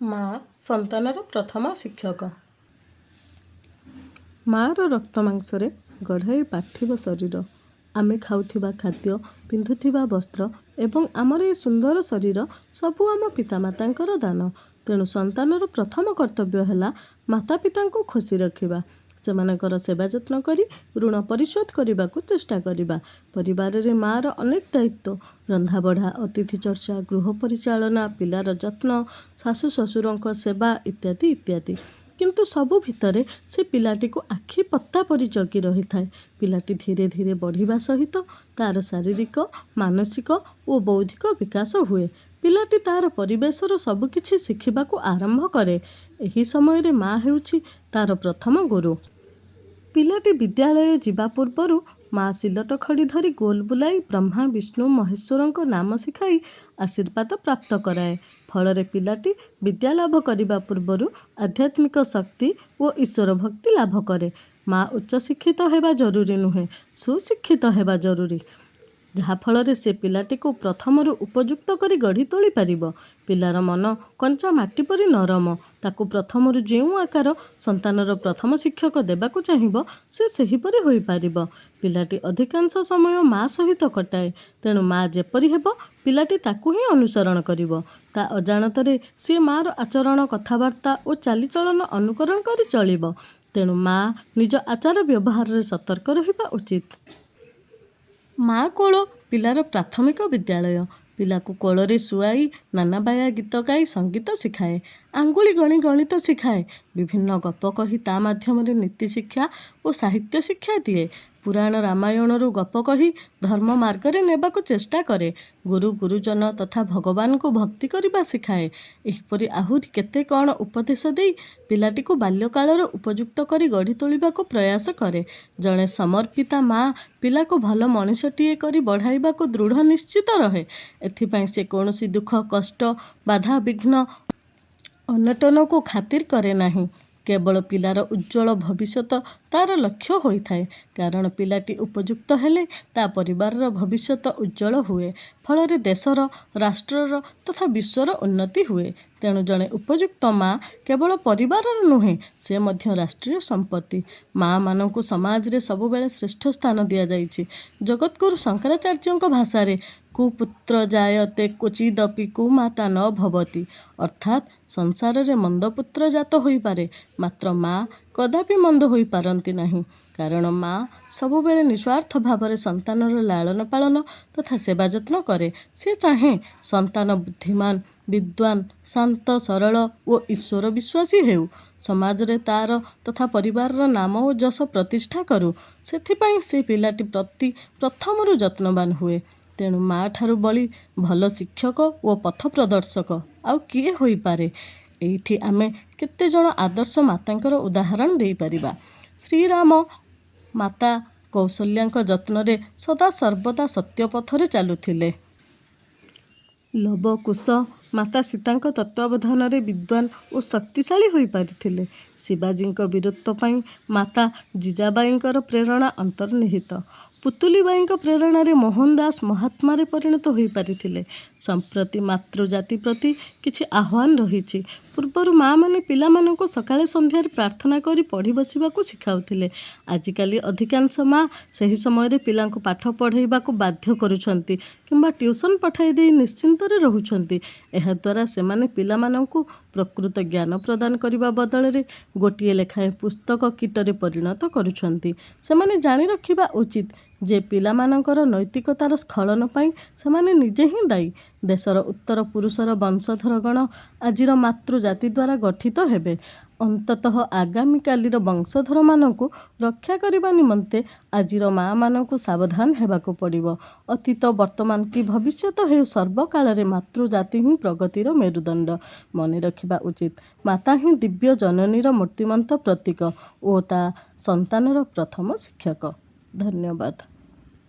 ମା ସନ୍ତାନର ପ୍ରଥମ ଶିକ୍ଷକ। ମା'ର ରକ୍ତ ମାଂସରେ ଗଢ଼ାଇ ପାର୍ଥିବ ଶରୀର। ଆମେ ଖାଉଥିବା ଖାଦ୍ୟ, ପିନ୍ଧୁଥିବା ବସ୍ତ୍ର ଏବଂ ଆମର ଏ ସୁନ୍ଦର ଶରୀର ସବୁ ଆମ ପିତାମାତାଙ୍କର ଦାନ। ତେଣୁ ସନ୍ତାନର ପ୍ରଥମ କର୍ତ୍ତବ୍ୟ ହେଲା ମାତାପିତାଙ୍କୁ ଖୁସି ରଖିବା, ସେମାନଙ୍କର ସେବା ଯତ୍ନ କରି ଋଣ ପରିଶୋଧ କରିବାକୁ ଚେଷ୍ଟା କରିବା। ପରିବାରରେ ମା'ର ଅନେକ ଦାୟିତ୍ୱ, ରନ୍ଧାବଢ଼ା, ଅତିଥି ଚର୍ଚ୍ଚା, ଗୃହ ପରିଚାଳନା, ପିଲାର ଯତ୍ନ, ଶାଶୁ ଶ୍ୱଶୁରଙ୍କ ସେବା ଇତ୍ୟାଦି ଇତ୍ୟାଦି। କିନ୍ତୁ ସବୁ ଭିତରେ ସେ ପିଲାଟିକୁ ଆଖି ପତା ପରି ଜଗି ରହିଥାଏ। ପିଲାଟି ଧୀରେ ଧୀରେ ବଢ଼ିବା ସହିତ ତା'ର ଶାରୀରିକ, ମାନସିକ ଓ ବୌଦ୍ଧିକ ବିକାଶ ହୁଏ। ପିଲାଟି ତା'ର ପରିବେଶର ସବୁକିଛି ଶିଖିବାକୁ ଆରମ୍ଭ କରେ। ଏହି ସମୟରେ ମା' ହେଉଛି ତା'ର ପ୍ରଥମ ଗୁରୁ। ପିଲାଟି ବିଦ୍ୟାଳୟ ଯିବା ପୂର୍ବରୁ ମା' ସିଲଟ ଖଡ଼ି ଧରି ଗୋଲ ବୁଲାଇ ବ୍ରହ୍ମା, ବିଷ୍ଣୁ, ମହେଶ୍ୱରଙ୍କ ନାମ ଶିଖାଇ ଆଶୀର୍ବାଦ ପ୍ରାପ୍ତ କରାଏ। ଫଳରେ ପିଲାଟି ବିଦ୍ୟା ଲାଭ କରିବା ପୂର୍ବରୁ ଆଧ୍ୟାତ୍ମିକ ଶକ୍ତି ଓ ଈଶ୍ୱର ଭକ୍ତି ଲାଭ କରେ। ମା' ଉଚ୍ଚଶିକ୍ଷିତ ହେବା ଜରୁରୀ ନୁହେଁ, ସୁଶିକ୍ଷିତ ହେବା ଜରୁରୀ, ଯାହାଫଳରେ ସେ ପିଲାଟିକୁ ପ୍ରଥମରୁ ଉପଯୁକ୍ତ କରି ଗଢ଼ି ତୋଳିପାରିବ। ପିଲାର ମନ କଞ୍ଚା ମାଟି ପରି ନରମ। ତାକୁ ପ୍ରଥମରୁ ଯେଉଁ ଆକାର ସନ୍ତାନର ପ୍ରଥମ ଶିକ୍ଷକ ଦେବାକୁ ଚାହିଁବ, ସେ ସେହିପରି ହୋଇପାରିବ। ପିଲାଟି ଅଧିକାଂଶ ସମୟ ମା' ସହିତ କଟାଏ। ତେଣୁ ମା' ଯେପରି ହେବ, ପିଲାଟି ତାକୁ ହିଁ ଅନୁସରଣ କରିବ। ତା ଅଜାଣତରେ ସିଏ ମା'ର ଆଚରଣ, କଥାବାର୍ତ୍ତା ଓ ଚାଲିଚଳନ ଅନୁକରଣ କରି ଚଳିବ। ତେଣୁ ମା' ନିଜ ଆଚାର ବ୍ୟବହାରରେ ସତର୍କ ରହିବା ଉଚିତ। ମା' କୋଳ ପିଲାର ପ୍ରାଥମିକ ବିଦ୍ୟାଳୟ। ପିଲାକୁ କୋଳରେ ଶୁଆଇ ନାନାବାୟା ଗୀତ ଗାଇ ସଙ୍ଗୀତ ଶିଖାଏ, ଆଙ୍ଗୁଳି ଗଣି ଗଣିତ ଶିଖାଏ, ବିଭିନ୍ନ ଗପ କହି ତା ମାଧ୍ୟମରେ ନୀତି ଶିକ୍ଷା ଓ ସାହିତ୍ୟ ଶିକ୍ଷା ଦିଏ। ପୁରାଣ ରାମାୟଣରୁ ଗପ କହି ଧର୍ମ ମାର୍ଗରେ ନେବାକୁ ଚେଷ୍ଟା କରେ। ଗୁରୁ ଗୁରୁଜନ ତଥା ଭଗବାନଙ୍କୁ ଭକ୍ତି କରିବା ଶିଖାଏ। ଏହିପରି ଆହୁରି କେତେ କ'ଣ ଉପଦେଶ ଦେଇ ପିଲାଟିକୁ ବାଲ୍ୟକାଳରୁ ଉପଯୁକ୍ତ କରି ଗଢ଼ି ତୋଳିବାକୁ ପ୍ରୟାସ କରେ। ଜଣେ ସମର୍ପିତା ମା' ପିଲାକୁ ଭଲ ମଣିଷଟିଏ କରି ବଢ଼ାଇବାକୁ ଦୃଢ଼ ନିଶ୍ଚିତ ରହେ। ଏଥିପାଇଁ ସେ କୌଣସି ଦୁଃଖ, କଷ୍ଟ, ବାଧା, ବିଘ୍ନ, ଅନଟନକୁ ଖାତିର କରେ ନାହିଁ। କେବଳ ପିଲାର ଉଜ୍ଜ୍ୱଳ ଭବିଷ୍ୟତ ତା'ର ଲକ୍ଷ୍ୟ ହୋଇଥାଏ। କାରଣ ପିଲାଟି ଉପଯୁକ୍ତ ହେଲେ ତା ପରିବାରର ଭବିଷ୍ୟତ ଉଜ୍ଜ୍ୱଳ ହୁଏ। ଫଳରେ ଦେଶର, ରାଷ୍ଟ୍ରର ତଥା ବିଶ୍ୱର ଉନ୍ନତି ହୁଏ। ତେଣୁ ଜଣେ ଉପଯୁକ୍ତ ମା' କେବଳ ପରିବାରର ନୁହେଁ, ସେ ମଧ୍ୟ ରାଷ୍ଟ୍ରୀୟ ସମ୍ପତ୍ତି। ମା'ମାନଙ୍କୁ ସମାଜରେ ସବୁବେଳେ ଶ୍ରେଷ୍ଠ ସ୍ଥାନ ଦିଆଯାଇଛି। ଜଗଦ୍ଗୁରୁ ଶଙ୍କରାଚାର୍ଯ୍ୟଙ୍କ ଭାଷାରେ କୁପୁତ୍ର ଜାୟତେ କ୍ୱଚିଦପି କୁମାତା ନ ଭବତି, ଅର୍ଥାତ୍ ସଂସାରରେ ମନ୍ଦ ପୁତ୍ର ଜାତ ହୋଇପାରେ, ମାତ୍ର ମା' କଦାପି ମନ୍ଦ ହୋଇପାରନ୍ତି ନାହିଁ। କାରଣ ମା' ସବୁବେଳେ ନିଃସ୍ୱାର୍ଥ ଭାବରେ ସନ୍ତାନର ଲାଳନ ପାଳନ ତଥା ସେବା ଯତ୍ନ କରେ। ସେ ଚାହେଁ ସନ୍ତାନ ବୁଦ୍ଧିମାନ, ବିଦ୍ୱାନ, ଶାନ୍ତ, ସରଳ ଓ ଈଶ୍ୱର ବିଶ୍ୱାସୀ ହେଉ। ସମାଜରେ ତା'ର ତଥା ପରିବାରର ନାମ ଓ ଯଶ ପ୍ରତିଷ୍ଠା କରୁ। ସେଥିପାଇଁ ସେ ପିଲାଟି ପ୍ରତି ପ୍ରଥମରୁ ଯତ୍ନବାନ ହୁଏ। ତେଣୁ ମା' ଠାରୁ ବଳି ଭଲ ଶିକ୍ଷକ ଓ ପଥ ପ୍ରଦର୍ଶକ ଆଉ କିଏ ହୋଇପାରେ? ଏଇଠି ଆମେ କେତେଜଣ ଆଦର୍ଶ ମାତାଙ୍କର ଉଦାହରଣ ଦେଇପାରିବା। ଶ୍ରୀରାମ ମାତା କୌଶଲ୍ୟାଙ୍କ ଯତ୍ନରେ ସଦାସର୍ବଦା ସତ୍ୟ ପଥରେ ଚାଲୁଥିଲେ। ଲବ କୁଶ ମାତା ସୀତାଙ୍କ ତତ୍ତ୍ୱାବଧାନରେ ବିଦ୍ୱାନ ଓ ଶକ୍ତିଶାଳୀ ହୋଇପାରିଥିଲେ। ଶିବାଜୀଙ୍କ ବୀରତ୍ୱ ପାଇଁ ମାତା ଜିଜାବାଈଙ୍କର ପ୍ରେରଣା ଅନ୍ତର୍ନିହିତ। ପୁତୁଲିବାଈଙ୍କ ପ୍ରେରଣାରେ ମୋହନ ଦାସ ମହାତ୍ମାରେ ପରିଣତ ହୋଇପାରିଥିଲେ। ସମ୍ପ୍ରତି ମାତୃଜାତି ପ୍ରତି କିଛି ଆହ୍ୱାନ ରହିଛି। ପୂର୍ବରୁ ମା'ମାନେ ପିଲାମାନଙ୍କୁ ସକାଳେ ସନ୍ଧ୍ୟାରେ ପ୍ରାର୍ଥନା କରି ପଢ଼ି ବସିବାକୁ ଶିଖାଉଥିଲେ। ଆଜିକାଲି ଅଧିକାଂଶ ମା' ସେହି ସମୟରେ ପିଲାଙ୍କୁ ପାଠ ପଢ଼ାଇବାକୁ ବାଧ୍ୟ କରୁଛନ୍ତି କିମ୍ବା ଟ୍ୟୁସନ୍ ପଠାଇ ଦେଇ ନିଶ୍ଚିନ୍ତରେ ରହୁଛନ୍ତି। ଏହାଦ୍ୱାରା ସେମାନେ ପିଲାମାନଙ୍କୁ ପ୍ରକୃତ ଜ୍ଞାନ ପ୍ରଦାନ କରିବା ବଦଳରେ ଗୋଟିଏ ଲେଖାଏଁ ପୁସ୍ତକ କୀଟରେ ପରିଣତ କରୁଛନ୍ତି। ସେମାନେ ଜାଣି ରଖିବା ଉଚିତ ଯେ ପିଲାମାନଙ୍କର ନୈତିକତାର ସ୍ଖଳନ ପାଇଁ ସେମାନେ ନିଜେ ହିଁ ଦାୟୀ। ଦେଶର ଉତ୍ତର ପୁରୁଷର ବଂଶଧରଗଣ ଆଜିର ମାତୃଜାତି ଦ୍ୱାରା ଗଠିତ ହେବେ। ଅନ୍ତତଃ ଆଗାମୀକାଲିର ବଂଶଧରମାନଙ୍କୁ ରକ୍ଷା କରିବା ନିମନ୍ତେ ଆଜିର ମା'ମାନଙ୍କୁ ସାବଧାନ ହେବାକୁ ପଡ଼ିବ। ଅତୀତ, ବର୍ତ୍ତମାନ କି ଭବିଷ୍ୟତ ହେଉ, ସର୍ବକାଳରେ ମାତୃଜାତି ହିଁ ପ୍ରଗତିର ମେରୁଦଣ୍ଡ। ମନେ ରଖିବା ଉଚିତ, ମାତା ହିଁ ଦିବ୍ୟ ଜନନୀର ମୂର୍ତ୍ତିମନ୍ତ ପ୍ରତୀକ ଓ ତା ସନ୍ତାନର ପ୍ରଥମ ଶିକ୍ଷକ। ଧନ୍ୟବାଦ।